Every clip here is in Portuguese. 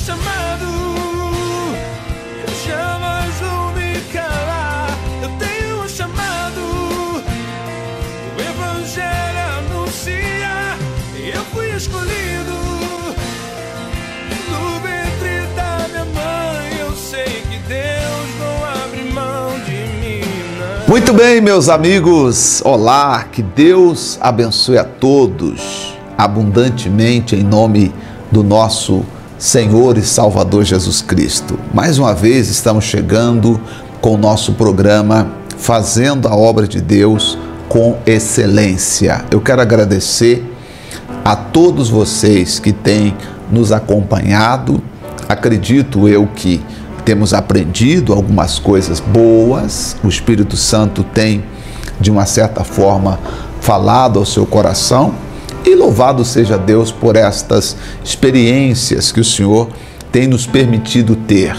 chamado, eu jamais vou me calar. Eu tenho um chamado, o Evangelho anuncia. Eu fui escolhido no ventre da minha mãe. Eu sei que Deus não abre mão de mim, não. Muito bem, meus amigos, olá, que Deus abençoe a todos abundantemente em nome do nosso Senhor e Salvador Jesus Cristo. Mais uma vez estamos chegando com o nosso programa Fazendo a Obra de Deus com Excelência. Eu quero agradecer a todos vocês que têm nos acompanhado. Acredito eu que temos aprendido algumas coisas boas. O Espírito Santo tem, de uma certa forma, falado ao seu coração. E louvado seja Deus por estas experiências que o Senhor tem nos permitido ter,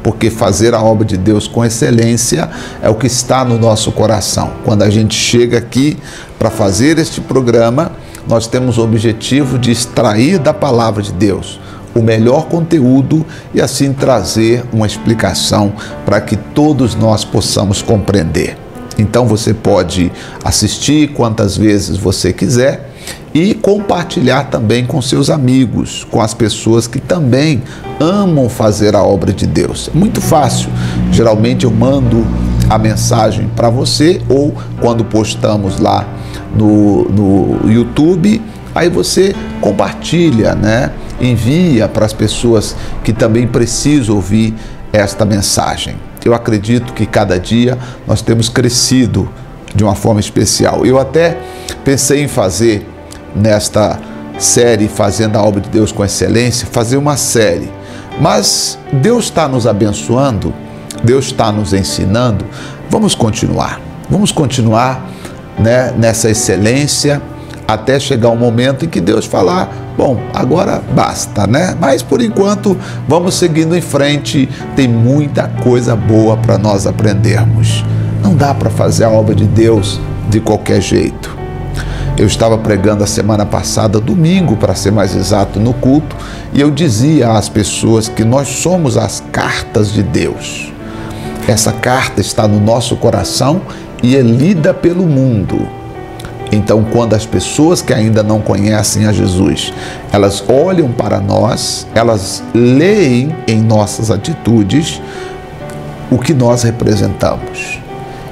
porque fazer a obra de Deus com excelência é o que está no nosso coração. Quando a gente chega aqui para fazer este programa, nós temos o objetivo de extrair da palavra de Deus o melhor conteúdo e assim trazer uma explicação para que todos nós possamos compreender. Então você pode assistir quantas vezes você quiser e compartilhar também com seus amigos, com as pessoas que também amam fazer a obra de Deus. É muito fácil. Geralmente eu mando a mensagem para você, ou quando postamos lá no YouTube, aí você compartilha, né? Envia para as pessoas que também precisam ouvir esta mensagem. Eu acredito que cada dia nós temos crescido de uma forma especial. Eu até pensei em fazer nesta série Fazendo a Obra de Deus com Excelência, fazer uma série. Mas Deus está nos abençoando, Deus está nos ensinando. Vamos continuar, né, nessa excelência, até chegar um momento em que Deus falar, bom, agora basta, né? Mas por enquanto vamos seguindo em frente, tem muita coisa boa para nós aprendermos. Não dá para fazer a obra de Deus de qualquer jeito. Eu estava pregando a semana passada, domingo, para ser mais exato, no culto, e eu dizia às pessoas que nós somos as cartas de Deus. Essa carta está no nosso coração e é lida pelo mundo. Então, quando as pessoas que ainda não conhecem a Jesus, elas olham para nós, elas leem em nossas atitudes o que nós representamos.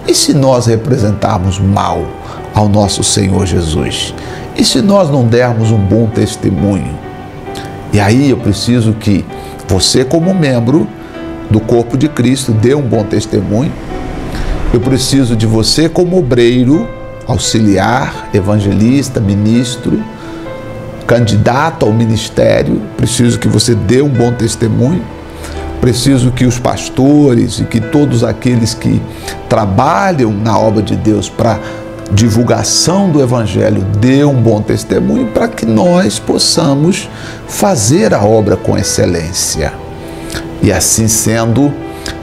E se nós representarmos mal ao nosso Senhor Jesus? E se nós não dermos um bom testemunho? E aí eu preciso que você, como membro do corpo de Cristo, dê um bom testemunho. Eu preciso de você como obreiro, auxiliar, evangelista, ministro, candidato ao ministério. Preciso que você dê um bom testemunho. Preciso que os pastores e que todos aqueles que trabalham na obra de Deus para divulgação do Evangelho dê um bom testemunho para que nós possamos fazer a obra com excelência. E assim sendo,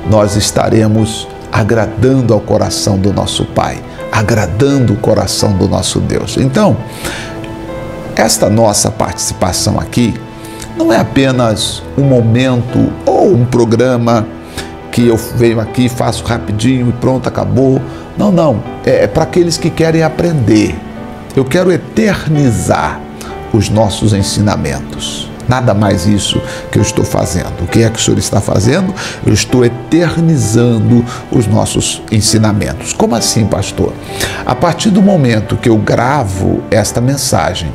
nós estaremos agradando ao coração do nosso Pai, agradando o coração do nosso Deus. Então, esta nossa participação aqui não é apenas um momento ou um programa que eu venho aqui, faço rapidinho e pronto, acabou. Não. É para aqueles que querem aprender. Eu quero eternizar os nossos ensinamentos. Nada mais isso que eu estou fazendo. O que é que o Senhor está fazendo? Eu estou eternizando os nossos ensinamentos. Como assim, pastor? A partir do momento que eu gravo esta mensagem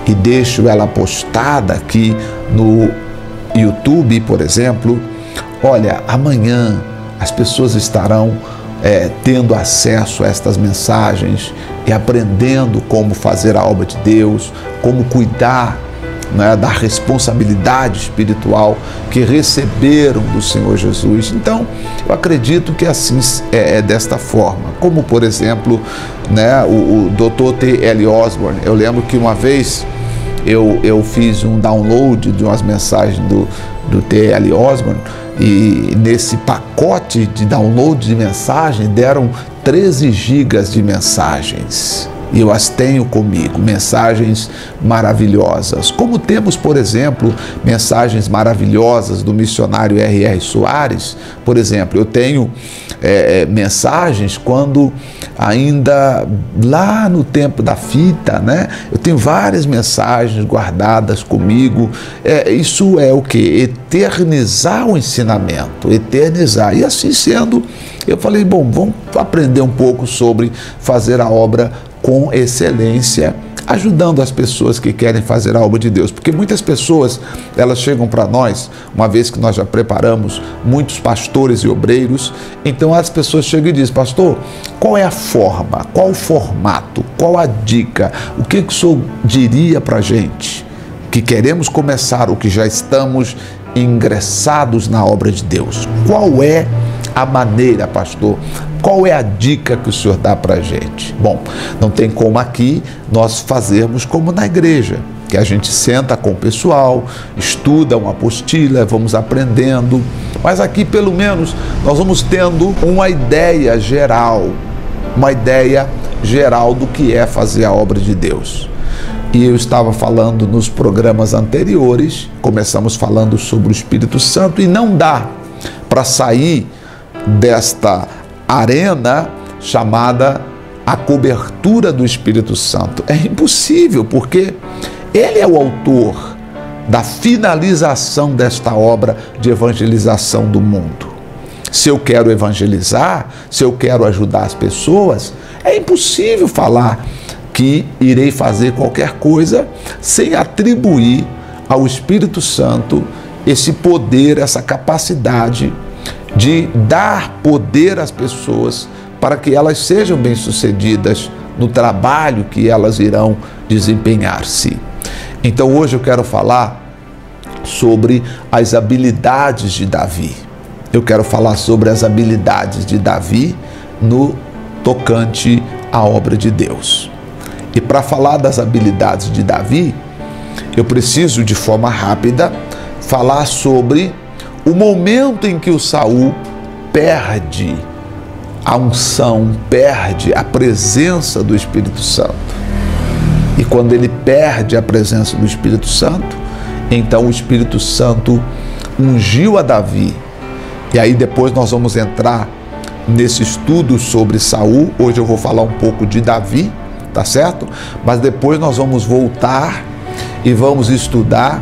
e deixo ela postada aqui no YouTube, por exemplo, olha, amanhã as pessoas estarão tendo acesso a estas mensagens e aprendendo como fazer a obra de Deus, como cuidar, né, da responsabilidade espiritual que receberam do Senhor Jesus. Então, eu acredito que assim é desta forma. Como, por exemplo, né, o Dr. T.L. Osborne. Eu lembro que uma vez eu fiz um download de umas mensagens do T.L. Osborne, e nesse pacote de download de mensagem deram 13 gigas de mensagens. e eu as tenho comigo, mensagens maravilhosas. Como temos, por exemplo, mensagens maravilhosas do missionário R.R. Soares. Por exemplo, eu tenho mensagens quando ainda lá no tempo da fita, né? Eu tenho várias mensagens guardadas comigo. Isso é o quê? Eternizar o ensinamento, eternizar. E assim sendo, eu falei, bom, vamos aprender um pouco sobre fazer a obra com excelência, ajudando as pessoas que querem fazer a obra de Deus. Porque muitas pessoas, elas chegam para nós, uma vez que nós já preparamos muitos pastores e obreiros, então as pessoas chegam e dizem, pastor, qual é a forma, qual o formato, qual a dica, o que o senhor diria para a gente que queremos começar, ou que já estamos ingressados na obra de Deus? Qual é a maneira, pastor? Qual é a dica que o senhor dá para a gente? Bom, não tem como aqui nós fazermos como na igreja, que a gente senta com o pessoal, estuda uma apostila, vamos aprendendo, mas aqui pelo menos nós vamos tendo uma ideia geral do que é fazer a obra de Deus. E eu estava falando nos programas anteriores, começamos falando sobre o Espírito Santo, e não dá para sair desta arena chamada a cobertura do Espírito Santo. É impossível, porque ele é o autor da finalização desta obra de evangelização do mundo. Se eu quero evangelizar, se eu quero ajudar as pessoas, é impossível falar que irei fazer qualquer coisa sem atribuir ao Espírito Santo esse poder, essa capacidade de dar poder às pessoas para que elas sejam bem-sucedidas no trabalho que elas irão desempenhar-se. Então hoje eu quero falar sobre as habilidades de Davi. Eu quero falar sobre as habilidades de Davi no tocante à obra de Deus. E para falar das habilidades de Davi, eu preciso de forma rápida falar sobre o momento em que o Saul perde a unção, perde a presença do Espírito Santo. E quando ele perde a presença do Espírito Santo, então o Espírito Santo ungiu a Davi. E aí depois nós vamos entrar nesse estudo sobre Saul. Hoje eu vou falar um pouco de Davi, tá certo? Mas depois nós vamos voltar e vamos estudar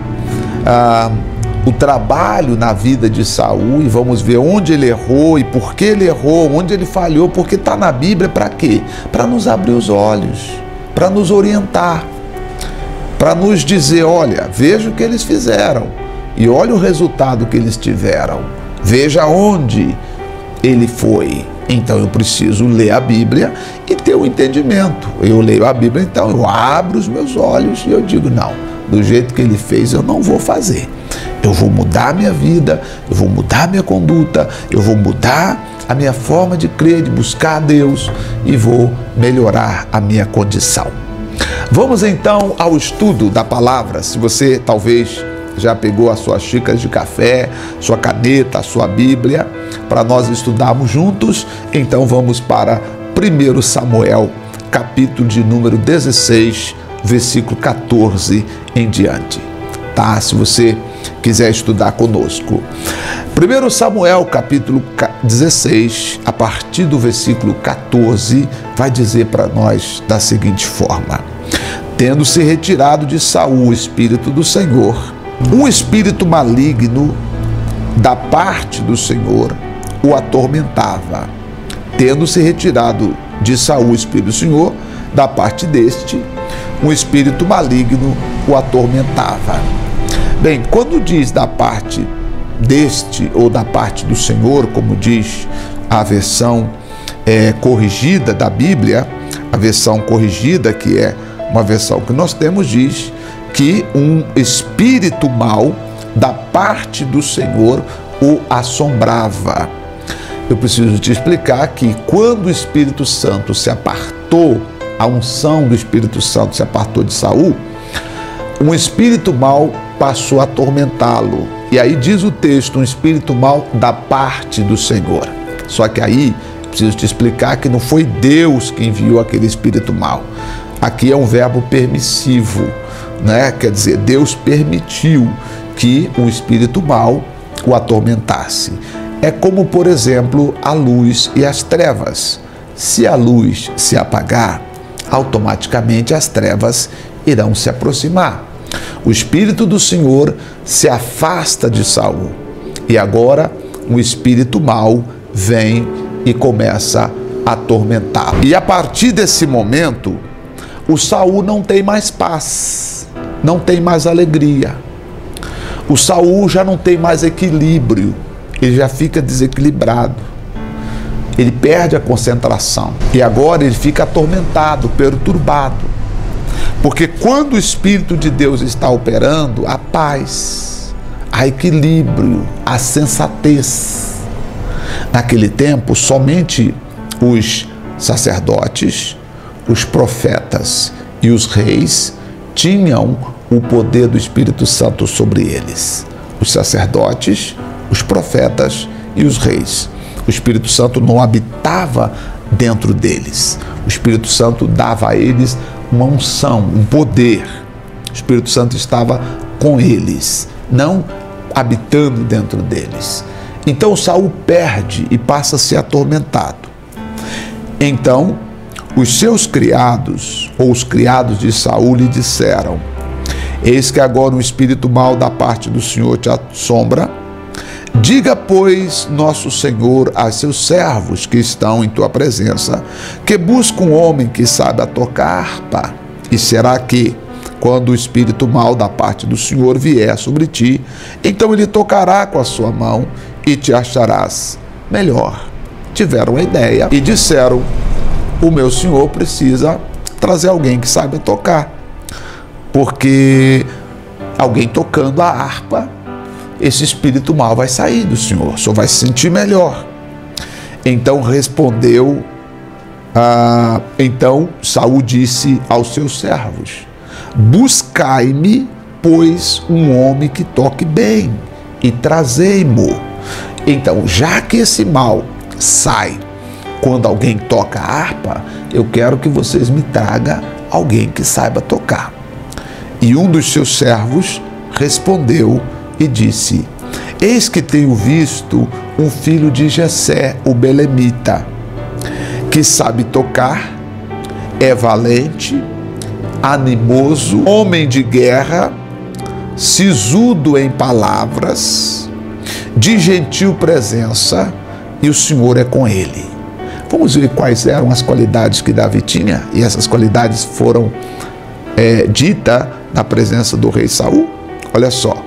o trabalho na vida de Saul, e vamos ver onde ele errou e por que ele errou, onde ele falhou, porque está na Bíblia para quê? Para nos abrir os olhos, para nos orientar, para nos dizer, olha, veja o que eles fizeram e olha o resultado que eles tiveram, veja onde ele foi. Então eu preciso ler a Bíblia e ter o entendimento. Eu leio a Bíblia, então eu abro os meus olhos e eu digo, não, do jeito que ele fez eu não vou fazer. Eu vou mudar a minha vida, eu vou mudar a minha conduta, eu vou mudar a minha forma de crer, de buscar a Deus, e vou melhorar a minha condição. Vamos então ao estudo da palavra. Se você talvez já pegou a sua xícara de café, sua caneta, a sua Bíblia, para nós estudarmos juntos, então vamos para 1 Samuel, capítulo de número 16, versículo 14 em diante. Tá? Se você quiser estudar conosco. 1 Samuel, capítulo 16, a partir do versículo 14, vai dizer para nós da seguinte forma: tendo-se retirado de Saul o Espírito do Senhor, um espírito maligno da parte do Senhor o atormentava. Tendo-se retirado de Saul o Espírito do Senhor, da parte deste, um espírito maligno o atormentava. Bem, quando diz da parte deste ou da parte do Senhor, como diz a versão corrigida da Bíblia, a versão corrigida, que é uma versão que nós temos, diz que um espírito mau da parte do Senhor o assombrava. Eu preciso te explicar que quando o Espírito Santo se apartou, a unção do Espírito Santo se apartou de Saul, um espírito mau passou a atormentá-lo. E aí diz o texto, um espírito mau da parte do Senhor. Só que aí Preciso te explicar que não foi Deus que enviou aquele espírito mau. Aqui é um verbo permissivo, né? Quer dizer, Deus permitiu que o espírito mau o atormentasse. É como, por exemplo, a luz e as trevas. Se a luz se apagar, automaticamente as trevas irão se aproximar. O Espírito do Senhor se afasta de Saul e agora um espírito mau vem e começa a atormentá-lo. E a partir desse momento, o Saul não tem mais paz, não tem mais alegria. O Saul já não tem mais equilíbrio, ele já fica desequilibrado. Ele perde a concentração e agora ele fica atormentado, perturbado. Porque quando o Espírito de Deus está operando, há paz, há equilíbrio, há sensatez. Naquele tempo, somente os sacerdotes, os profetas e os reis tinham o poder do Espírito Santo sobre eles. Os sacerdotes, os profetas e os reis. O Espírito Santo não habitava dentro deles. O Espírito Santo dava a eles uma unção, um poder. O Espírito Santo estava com eles, não habitando dentro deles. Então Saul perde e passa a ser atormentado. Então os seus criados, ou os criados de Saul, lhe disseram: eis que agora um espírito mau da parte do Senhor te assombra. Diga, pois, nosso Senhor a seus servos que estão em tua presença, que busca um homem que saiba tocar harpa. E será que, quando o espírito mau da parte do Senhor vier sobre ti, então ele tocará com a sua mão e te acharás melhor. Tiveram a ideia e disseram: o meu senhor precisa trazer alguém que saiba tocar, porque alguém tocando a harpa, esse espírito mau vai sair do senhor, o senhor vai se sentir melhor. Então respondeu, então Saul disse aos seus servos: buscai-me, pois, um homem que toque bem, e trazei-mo. Então, já que esse mal sai quando alguém toca a harpa, eu quero que vocês me tragam alguém que saiba tocar. E um dos seus servos respondeu e disse: eis que tenho visto um filho de Jessé, o belemita, que sabe tocar, é valente, animoso, homem de guerra, sisudo em palavras, de gentil presença, e o Senhor é com ele. Vamos ver quais eram as qualidades que Davi tinha, e essas qualidades foram ditas na presença do rei Saul. Olha só: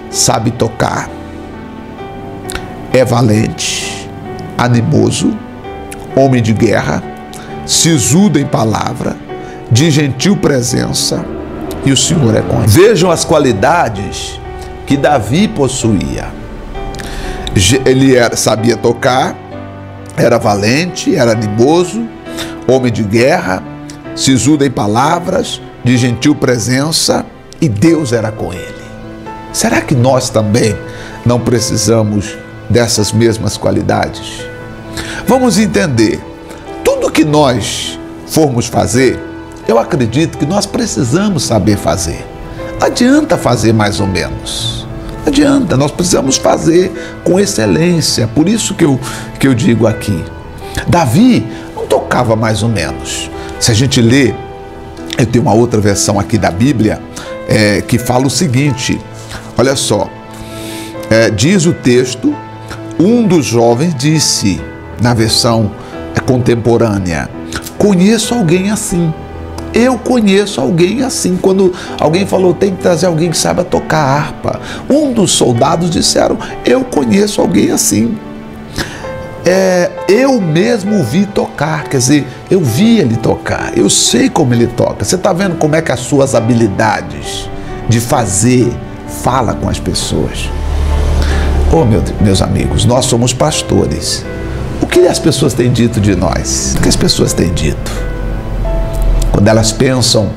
sabe tocar, é valente, animoso, homem de guerra, sisudo em palavra, de gentil presença, e o Senhor é com ele. Vejam as qualidades que Davi possuía. Ele sabia tocar, era valente, era animoso, homem de guerra, sisudo em palavras, de gentil presença, e Deus era com ele. Será que nós também não precisamos dessas mesmas qualidades? Vamos entender. Tudo que nós formos fazer, eu acredito que nós precisamos saber fazer. Não adianta fazer mais ou menos. Não adianta, nós precisamos fazer com excelência. Por isso que eu digo aqui, Davi não tocava mais ou menos. Se a gente lê, eu tenho uma outra versão aqui da Bíblia, que fala o seguinte, olha só, diz o texto: um dos jovens disse, na versão contemporânea: conheço alguém assim. Eu conheço alguém assim. Quando alguém falou, tem que trazer alguém que saiba tocar harpa, um dos soldados disseram: eu conheço alguém assim. Eu mesmo vi tocar, quer dizer, eu vi ele tocar, eu sei como ele toca. Você está vendo como é que as suas habilidades de fazer fala com as pessoas? Oh, meus amigos, nós somos pastores. O que as pessoas têm dito de nós? O que as pessoas têm dito? Quando elas pensam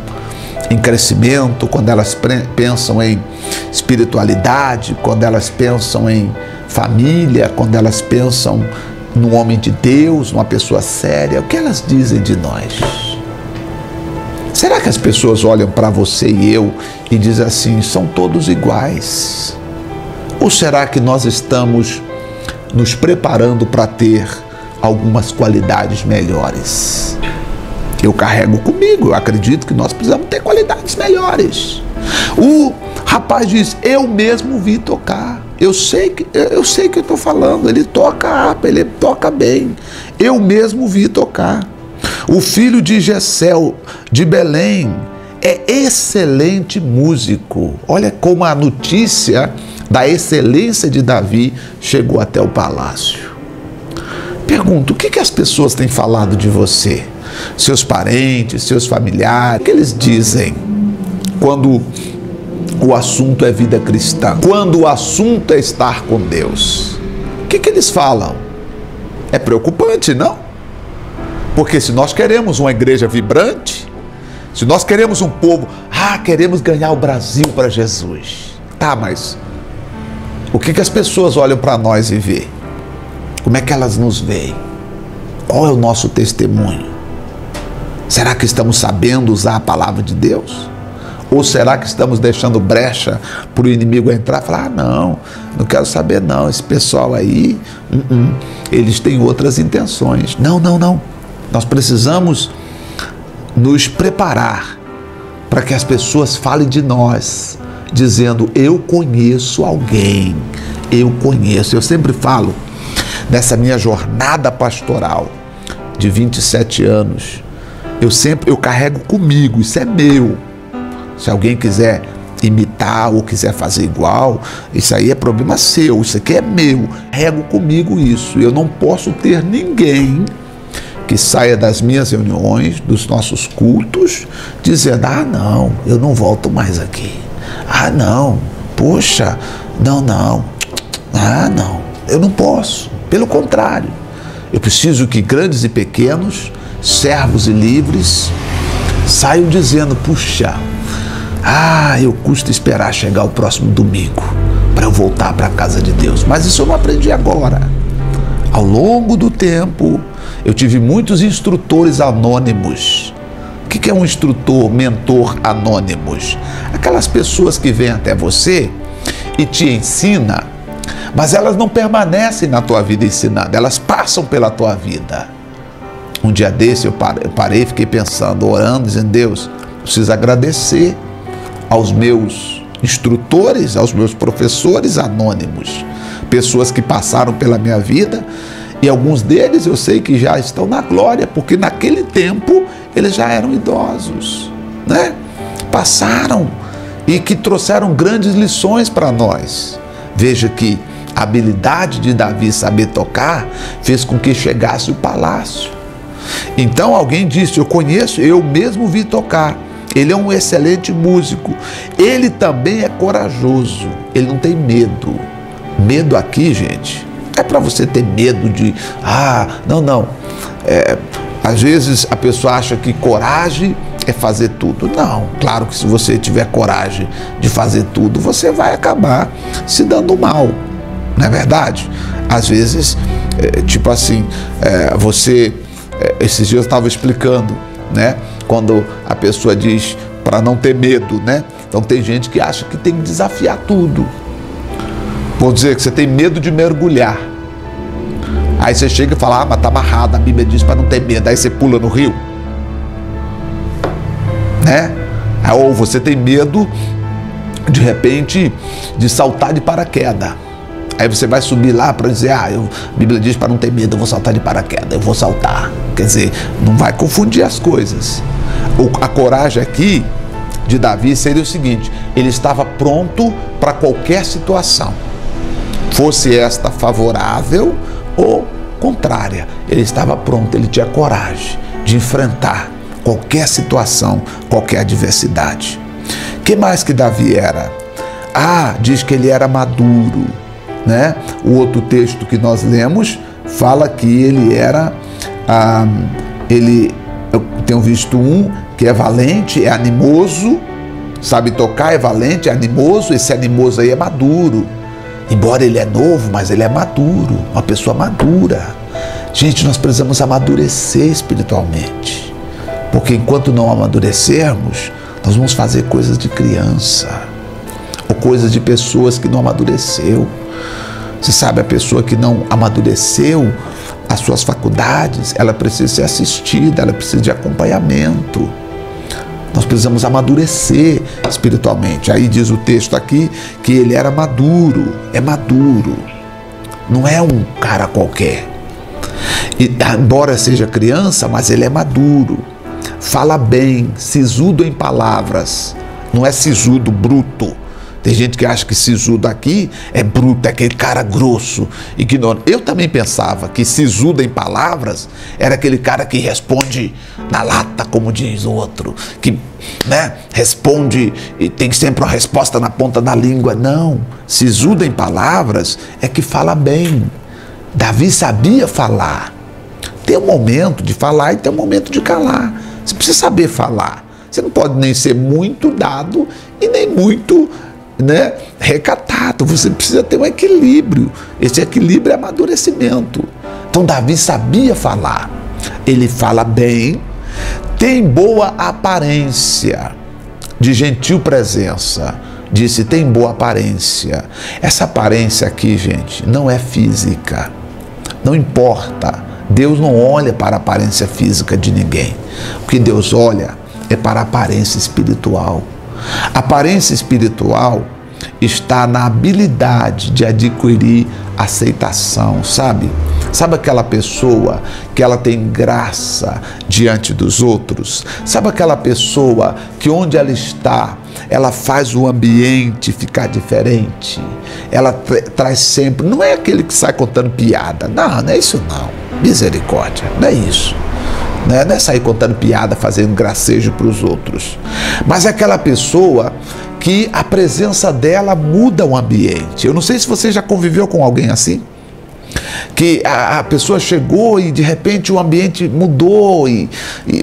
em crescimento, quando elas pensam em espiritualidade, quando elas pensam em família, quando elas pensam num homem de Deus, numa pessoa séria? O que elas dizem de nós? Será que as pessoas olham para você e eu e dizem assim, são todos iguais? Ou será que nós estamos nos preparando para ter algumas qualidades melhores? Eu carrego comigo, eu acredito que nós precisamos ter qualidades melhores. O rapaz diz, eu mesmo vi tocar. Eu sei que eu estou falando, ele toca harpa, ele toca bem. Eu mesmo vi tocar. O filho de Jessé, de Belém, é excelente músico. Olha como a notícia da excelência de Davi chegou até o palácio. Pergunto, o que as pessoas têm falado de você? Seus parentes, seus familiares, o que eles dizem quando o assunto é vida cristã? Quando o assunto é estar com Deus? O que eles falam? É preocupante, não? Porque se nós queremos uma igreja vibrante, se nós queremos um povo, queremos ganhar o Brasil para Jesus. Tá, mas o que as pessoas olham para nós e vê? Como é que elas nos veem? Qual é o nosso testemunho? Será que estamos sabendo usar a palavra de Deus? Ou será que estamos deixando brecha para o inimigo entrar e falar, não quero saber não, esse pessoal aí, eles têm outras intenções. Não. Nós precisamos nos preparar para que as pessoas falem de nós, dizendo, eu conheço alguém, eu conheço. Eu sempre falo, nessa minha jornada pastoral de 27 anos, eu carrego comigo, isso é meu. Se alguém quiser imitar ou quiser fazer igual, isso aí é problema seu, isso aqui é meu. Carrego comigo isso. Eu não posso ter ninguém que saia das minhas reuniões, dos nossos cultos, dizendo, não, eu não volto mais aqui. Não, poxa, não, eu não posso. Pelo contrário, eu preciso que grandes e pequenos, servos e livres, saiam dizendo, puxa, eu custa esperar chegar o próximo domingo para eu voltar para a casa de Deus. Mas isso eu não aprendi agora. Ao longo do tempo, eu tive muitos instrutores anônimos. O que é um instrutor, mentor anônimos? Aquelas pessoas que vêm até você e te ensinam, mas elas não permanecem na tua vida ensinando, elas passam pela tua vida. Um dia desse eu parei, fiquei pensando, orando, dizendo, Deus, preciso agradecer aos meus instrutores, aos meus professores anônimos, pessoas que passaram pela minha vida, e alguns deles eu sei que já estão na glória, porque naquele tempo eles já eram idosos, né? Passaram e que trouxeram grandes lições para nós. Veja que a habilidade de Davi saber tocar fez com que chegasse o palácio. Então alguém disse, eu conheço, eu mesmo vi tocar. Ele é um excelente músico. Ele também é corajoso. Ele não tem medo. Medo aqui, gente, é para você ter medo de, não. Às vezes a pessoa acha que coragem é fazer tudo. Não, claro que se você tiver coragem de fazer tudo, você vai acabar se dando mal. Não é verdade? Às vezes, esses dias eu estava explicando, né? Quando a pessoa diz para não ter medo, né? Então tem gente que acha que tem que desafiar tudo. Vou dizer que você tem medo de mergulhar. Aí você chega e fala, mas tá amarrado, a Bíblia diz para não ter medo. Aí você pula no rio, né? Ou você tem medo, de repente, de saltar de paraquedas. Aí você vai subir lá para dizer, a Bíblia diz para não ter medo, eu vou saltar de paraquedas, eu vou saltar. Quer dizer, não vai confundir as coisas. A coragem aqui de Davi seria o seguinte, ele estava pronto para qualquer situação, fosse esta favorável ou contrária. Ele estava pronto, ele tinha coragem de enfrentar qualquer situação, qualquer adversidade. O que mais que Davi era? Diz que ele era maduro, né? O outro texto que nós lemos fala que ele era, eu tenho visto um que é valente, é animoso, sabe tocar, é valente, é animoso. Esse animoso aí é maduro. Embora ele é novo, mas ele é maduro, uma pessoa madura. Gente, nós precisamos amadurecer espiritualmente, porque enquanto não amadurecermos, nós vamos fazer coisas de criança, ou coisas de pessoas que não amadureceu. Você sabe, a pessoa que não amadureceu as suas faculdades, ela precisa ser assistida, ela precisa de acompanhamento. Nós precisamos amadurecer espiritualmente. Aí diz o texto aqui que ele era maduro, é maduro, não é um cara qualquer. E, embora seja criança, mas ele é maduro, fala bem, sisudo em palavras, não é sisudo bruto. Tem gente que acha que sisudo aqui é bruto, é aquele cara grosso, ignorante. Eu também pensava que sisudo em palavras era aquele cara que responde na lata, como diz o outro, que responde e tem sempre uma resposta na ponta da língua. Não, sisudo em palavras é que fala bem. Davi sabia falar. Tem um momento de falar e tem um momento de calar. Você precisa saber falar. Você não pode nem ser muito dado e nem muito recatado. Você precisa ter um equilíbrio. Esse equilíbrio é amadurecimento. Então Davi sabia falar. Ele fala bem, tem boa aparência, de gentil presença. Disse, tem boa aparência. Essa aparência aqui, gente, não é física. Não importa. Deus não olha para a aparência física de ninguém. O que Deus olha é para a aparência espiritual. A aparência espiritual está na habilidade de adquirir aceitação, sabe? Sabe aquela pessoa que ela tem graça diante dos outros? Sabe aquela pessoa que onde ela está, ela faz o ambiente ficar diferente? Ela traz sempre, não é aquele que sai contando piada, não é isso não, misericórdia, não é isso. Não é sair contando piada, fazendo gracejo para os outros. Mas é aquela pessoa que a presença dela muda o ambiente. Eu não sei se você já conviveu com alguém assim, que a pessoa chegou e de repente o ambiente mudou e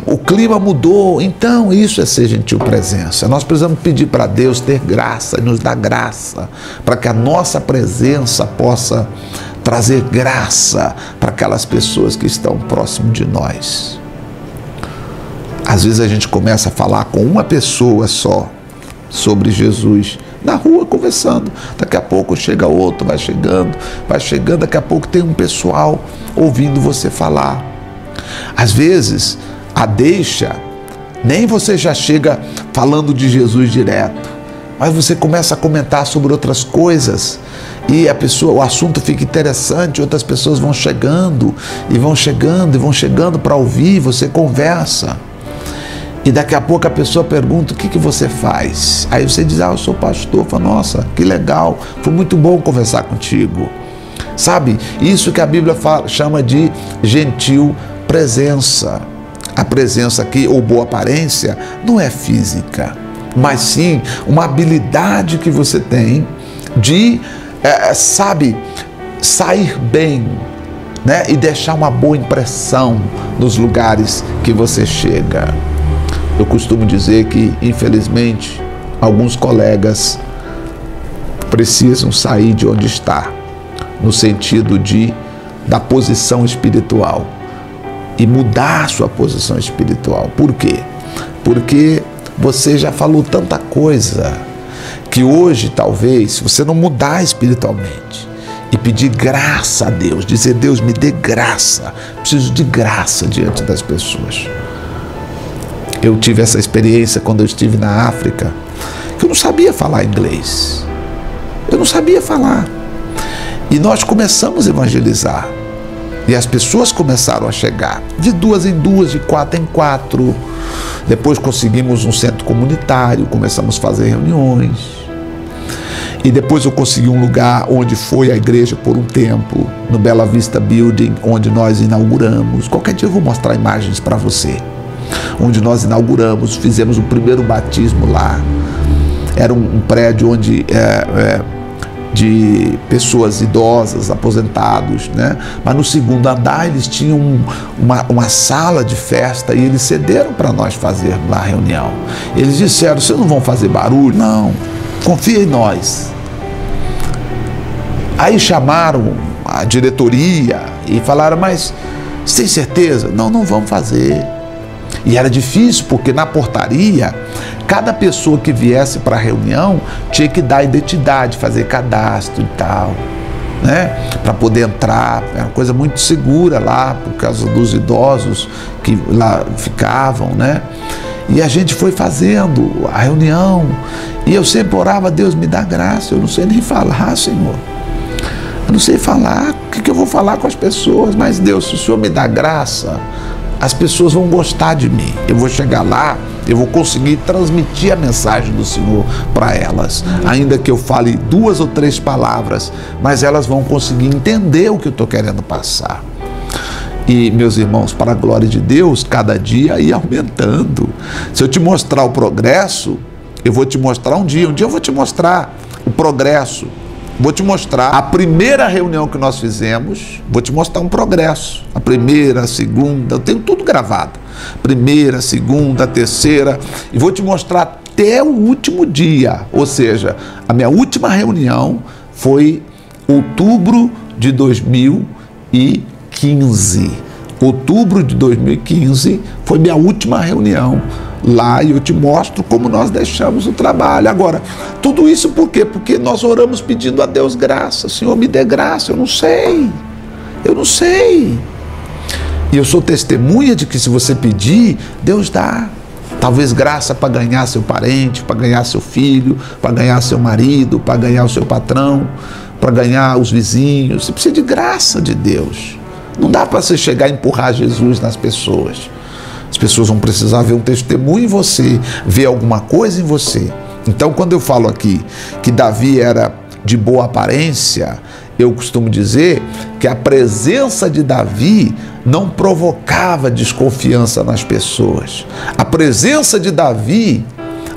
o clima mudou. Então isso é ser gentil presença. Nós precisamos pedir para Deus ter graça e nos dar graça, para que a nossa presença possa trazer graça para aquelas pessoas que estão próximo de nós. Às vezes a gente começa a falar com uma pessoa só sobre Jesus, na rua conversando, daqui a pouco chega outro, vai chegando, daqui a pouco tem um pessoal ouvindo você falar. Às vezes, a deixa, nem você já chega falando de Jesus direto, mas você começa a comentar sobre outras coisas, e o assunto fica interessante, outras pessoas vão chegando para ouvir, você conversa. E daqui a pouco a pessoa pergunta, o que você faz? Aí você diz, eu sou pastor. Fala, nossa, que legal, foi muito bom conversar contigo. Sabe, isso que a Bíblia chama de gentil presença. A presença aqui, ou boa aparência, não é física, mas sim uma habilidade que você tem de, sair bem, e deixar uma boa impressão nos lugares que você chega. Eu costumo dizer que, infelizmente, alguns colegas precisam sair de onde está, no sentido da posição espiritual, e mudar sua posição espiritual. Por quê? Porque você já falou tanta coisa, que hoje, talvez, se você não mudar espiritualmente e pedir graça a Deus, dizer, Deus, me dê graça, preciso de graça diante das pessoas. Eu tive essa experiência quando eu estive na África, que eu não sabia falar inglês. Eu não sabia falar. E nós começamos a evangelizar. E as pessoas começaram a chegar, de 2 em 2, de 4 em 4. Depois conseguimos um centro comunitário, começamos a fazer reuniões. E depois eu consegui um lugar onde foi a igreja por um tempo, no Bela Vista Building, onde nós inauguramos. Qualquer dia eu vou mostrar imagens para você. Onde nós inauguramos, fizemos o primeiro batismo lá. Era um prédio onde de pessoas idosas, aposentados, Mas no segundo andar eles tinham uma sala de festa e eles cederam para nós fazer lá a reunião. Eles disseram, vocês não vão fazer barulho? Não, confia em nós. Aí chamaram a diretoria e falaram, mas Você tem certeza? Não, não vamos fazer. E era difícil, porque na portaria, cada pessoa que viesse para a reunião tinha que dar identidade, fazer cadastro e tal, né? Para poder entrar. Era uma coisa muito segura lá, por causa dos idosos que lá ficavam, né? E a gente foi fazendo a reunião, e eu sempre orava: Deus, me dá graça. Eu não sei nem falar, Senhor. Eu não sei falar. O que eu vou falar com as pessoas? Mas Deus, se o Senhor me dá graça, as pessoas vão gostar de mim. Eu vou chegar lá, eu vou conseguir transmitir a mensagem do Senhor para elas. Ainda que eu fale 2 ou 3 palavras, mas elas vão conseguir entender o que eu estou querendo passar. E, meus irmãos, para a glória de Deus, cada dia ia aumentando. Se eu te mostrar o progresso, eu vou te mostrar um dia eu vou te mostrar o progresso. Vou te mostrar a primeira reunião que nós fizemos, vou te mostrar um progresso. A primeira, a segunda, eu tenho tudo gravado. Primeira, segunda, terceira, e vou te mostrar até o último dia. Ou seja, a minha última reunião foi outubro de 2015. Outubro de 2015 foi minha última reunião lá, e eu te mostro como nós deixamos o trabalho. Agora, tudo isso por quê? Porque nós oramos pedindo a Deus graça. Senhor, me dê graça. Eu não sei. E eu sou testemunha de que se você pedir, Deus dá. Talvez graça para ganhar seu parente, para ganhar seu filho, para ganhar seu marido, para ganhar o seu patrão, para ganhar os vizinhos. Você precisa de graça de Deus. Não dá para você chegar e empurrar Jesus nas pessoas. As pessoas vão precisar ver um testemunho em você, ver alguma coisa em você. Então, quando eu falo aqui que Davi era de boa aparência, eu costumo dizer que a presença de Davi não provocava desconfiança nas pessoas. A presença de Davi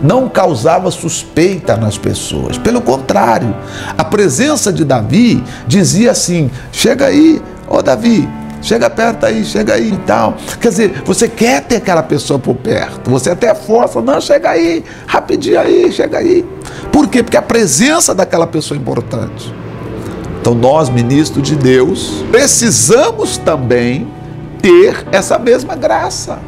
não causava suspeita nas pessoas. Pelo contrário, a presença de Davi dizia assim: chega aí, ô Davi, chega perto aí, chega aí e tal. Quer dizer, você quer ter aquela pessoa por perto, você até força: não, chega aí, rapidinho aí, chega aí. Por quê? Porque a presença daquela pessoa é importante. Então nós, ministros de Deus, precisamos também ter essa mesma graça,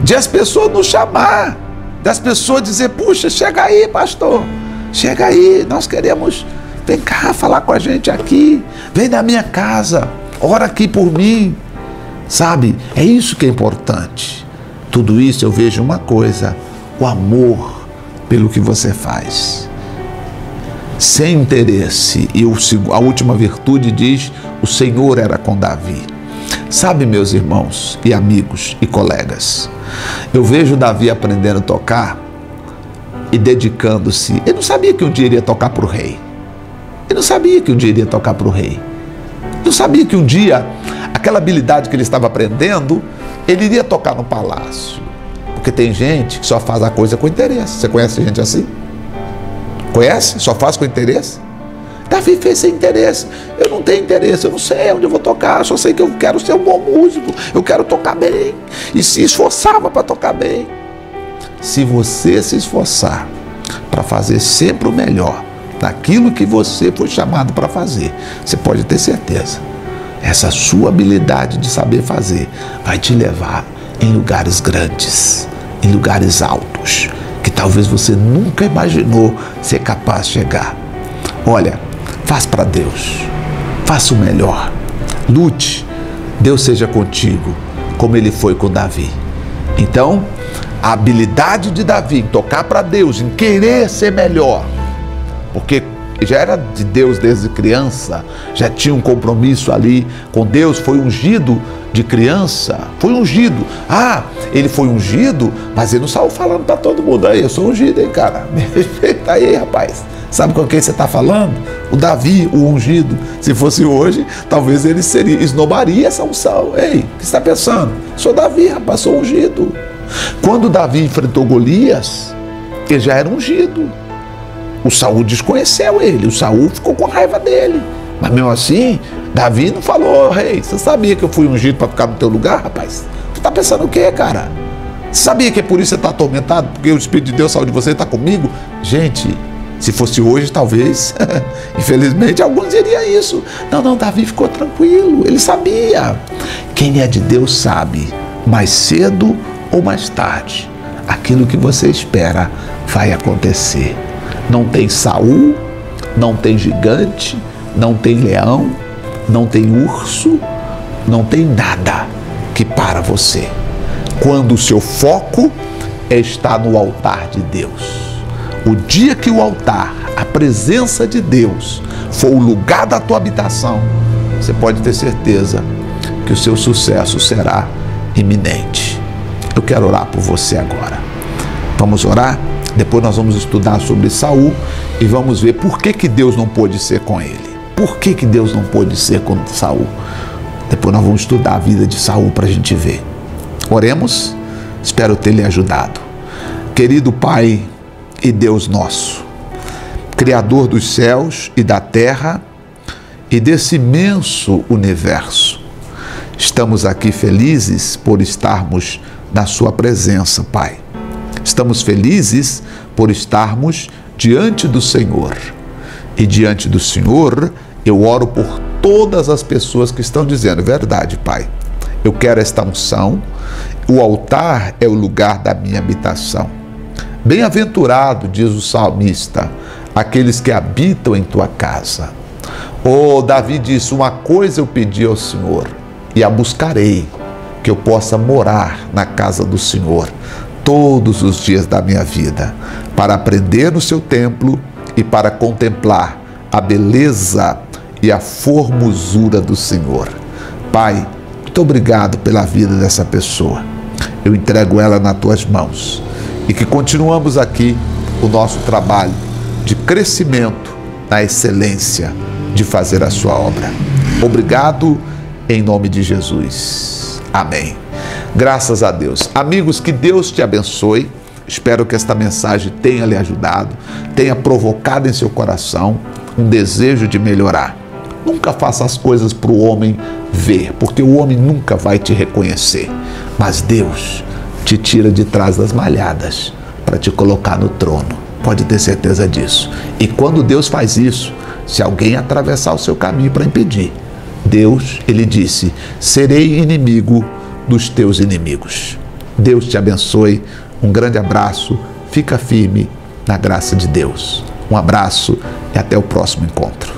de as pessoas nos chamar, das pessoas dizer: puxa, chega aí, pastor, chega aí, nós queremos, vem cá falar com a gente aqui, vem na minha casa, ora aqui por mim, sabe? É isso que é importante. Tudo isso eu vejo uma coisa: o amor pelo que você faz, sem interesse. E a última virtude diz: o Senhor era com Davi. Sabe, meus irmãos e amigos e colegas, eu vejo Davi aprendendo a tocar e dedicando-se. Ele não sabia que um dia iria tocar para o rei. Ele não sabia que um dia iria tocar para o rei. Ele não sabia que um dia, aquela habilidade que ele estava aprendendo, ele iria tocar no palácio. Porque tem gente que só faz a coisa com interesse. Você conhece gente assim? Conhece? Só faz com interesse? Davi fez sem interesse. Eu não tenho interesse, eu não sei onde eu vou tocar, eu só sei que eu quero ser um bom músico, eu quero tocar bem. E se esforçava para tocar bem. Se você se esforçar para fazer sempre o melhor daquilo que você foi chamado para fazer, você pode ter certeza, essa sua habilidade de saber fazer vai te levar em lugares grandes, em lugares altos, que talvez você nunca imaginou ser capaz de chegar. Olha, faz para Deus, faça o melhor, lute, Deus seja contigo, como ele foi com Davi. Então, a habilidade de Davi em tocar para Deus, em querer ser melhor, porque já era de Deus desde criança, já tinha um compromisso ali com Deus, foi ungido de criança, foi ungido. Ah, ele foi ungido, mas ele não saiu falando para todo mundo: aí, eu sou ungido, hein, cara, me respeita aí, rapaz. Sabe com quem você está falando? O Davi, o ungido. Se fosse hoje, talvez ele esnobaria essa unção. Ei, o que você está pensando? Sou Davi, rapaz, sou ungido. Quando Davi enfrentou Golias, ele já era ungido. O Saul desconheceu ele, o Saul ficou com raiva dele. Mas mesmo assim, Davi não falou: rei, você sabia que eu fui ungido para ficar no teu lugar, rapaz? Você está pensando o quê, cara? Você sabia que é por isso que você está atormentado? Porque o Espírito de Deus saiu de você e está comigo? Gente, Se fosse hoje, talvez, infelizmente, alguns diriam isso. Não, Davi ficou tranquilo, ele sabia. Quem é de Deus sabe, mais cedo ou mais tarde, aquilo que você espera vai acontecer. Não tem Saul, não tem gigante, não tem leão, não tem urso, não tem nada que para você. Quando o seu foco está no altar de Deus. O dia que o altar, a presença de Deus, for o lugar da tua habitação, você pode ter certeza que o seu sucesso será iminente. Eu quero orar por você agora. Vamos orar? Depois nós vamos estudar sobre Saul e vamos ver por que Deus não pôde ser com ele. Por que Deus não pôde ser com Saul? Depois nós vamos estudar a vida de Saul para a gente ver. Oremos? Espero ter lhe ajudado. Querido Pai e Deus nosso, Criador dos céus e da terra e desse imenso universo, estamos aqui felizes por estarmos na sua presença, Pai. Estamos felizes por estarmos diante do Senhor. E diante do Senhor, eu oro por todas as pessoas que estão dizendo, verdade, Pai, eu quero esta unção, o altar é o lugar da minha habitação. Bem-aventurado, diz o salmista, aqueles que habitam em tua casa. Oh, Davi disse, uma coisa eu pedi ao Senhor, e a buscarei, que eu possa morar na casa do Senhor todos os dias da minha vida, para aprender no seu templo e para contemplar a beleza e a formosura do Senhor. Pai, muito obrigado pela vida dessa pessoa. Eu entrego ela nas tuas mãos e que continuamos aqui o nosso trabalho de crescimento na excelência de fazer a sua obra. Obrigado em nome de Jesus. Amém. Graças a Deus. Amigos, que Deus te abençoe. Espero que esta mensagem tenha lhe ajudado, tenha provocado em seu coração um desejo de melhorar. Nunca faça as coisas para o homem ver, porque o homem nunca vai te reconhecer. Mas Deus te tira de trás das malhadas para te colocar no trono. Pode ter certeza disso. E quando Deus faz isso, se alguém atravessar o seu caminho para impedir, Deus, ele disse, serei inimigo dos teus inimigos. Deus te abençoe. Um grande abraço. Fica firme na graça de Deus. Um abraço e até o próximo encontro.